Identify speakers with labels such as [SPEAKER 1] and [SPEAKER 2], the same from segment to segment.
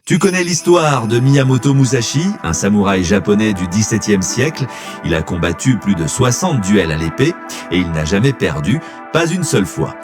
[SPEAKER 1] Tu connais l'histoire de Miyamoto Musashi, un samouraï japonais du XVIIe siècle. Il a combattu plus de 60 duels à l'épée et il n'a jamais perdu, pas une seule fois.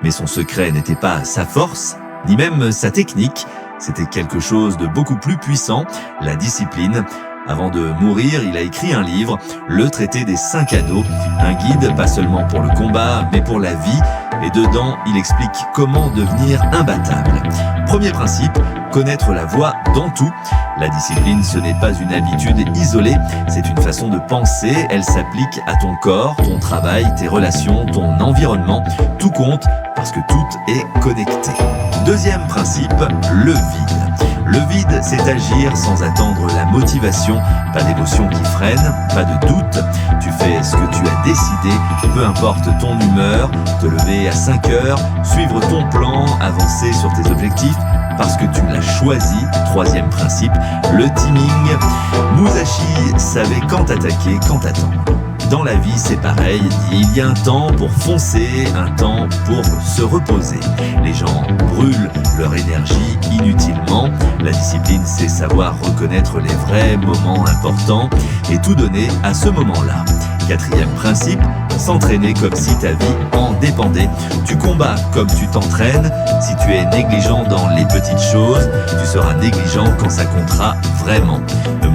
[SPEAKER 1] Mais son secret n'était pas sa force, ni même sa technique. C'était quelque chose de beaucoup plus puissant, la discipline. Avant de mourir, il a écrit un livre, Le traité des 5 anneaux, un guide pas seulement pour le combat, mais pour la vie. Et dedans, il explique comment devenir imbattable. Premier principe, connaître la voie dans tout. La discipline, ce n'est pas une habitude isolée, c'est une façon de penser. Elle s'applique à ton corps, ton travail, tes relations, ton environnement. Tout compte parce que tout est connecté. Deuxième principe, le vide. Le vide, c'est agir sans attendre la motivation, pas d'émotion qui freine, pas de doute. Tu fais ce que tu as décidé, peu importe ton humeur, te lever à 5 heures, suivre ton plan, avancer sur tes objectifs, parce que tu l'as choisi. Troisième principe, le timing. Musashi savait quand attaquer, quand attendre. Dans la vie, c'est pareil, il y a un temps pour foncer, un temps pour se reposer. Les gens brûlent leur énergie inutilement. La discipline, c'est savoir reconnaître les vrais moments importants et tout donner à ce moment-là. Quatrième principe, s'entraîner comme si ta vie en dépendait. Tu combats comme tu t'entraînes. Si tu es négligent dans les petites choses, tu seras négligent quand ça comptera vraiment.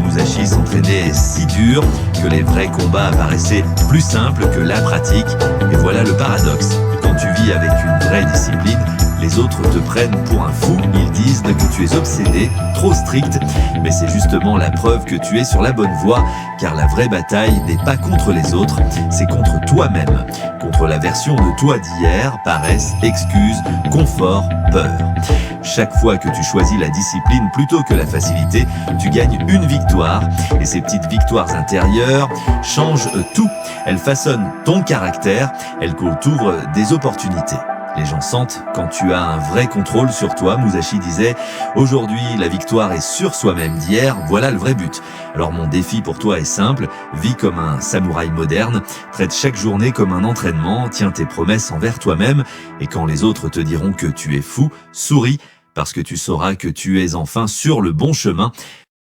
[SPEAKER 1] Musashi s'entraînait si dur que les vrais combats apparaissaient plus simples que la pratique. Et voilà le paradoxe. Quand tu vis avec une vraie discipline, les autres te prennent pour un fou, ils disent que tu es obsédé, trop strict, mais c'est justement la preuve que tu es sur la bonne voie, car la vraie bataille n'est pas contre les autres, c'est contre toi-même, contre la version de toi d'hier, paresse, excuse, confort, peur. Chaque fois que tu choisis la discipline plutôt que la facilité, tu gagnes une victoire, et ces petites victoires intérieures changent tout. Elles façonnent ton caractère, elles t'ouvrent des opportunités. Les gens sentent quand tu as un vrai contrôle sur toi. Musashi disait « Aujourd'hui, la victoire est sur soi-même d'hier, voilà le vrai but ». Alors mon défi pour toi est simple, vis comme un samouraï moderne, traite chaque journée comme un entraînement, tiens tes promesses envers toi-même et quand les autres te diront que tu es fou, souris parce que tu sauras que tu es enfin sur le bon chemin.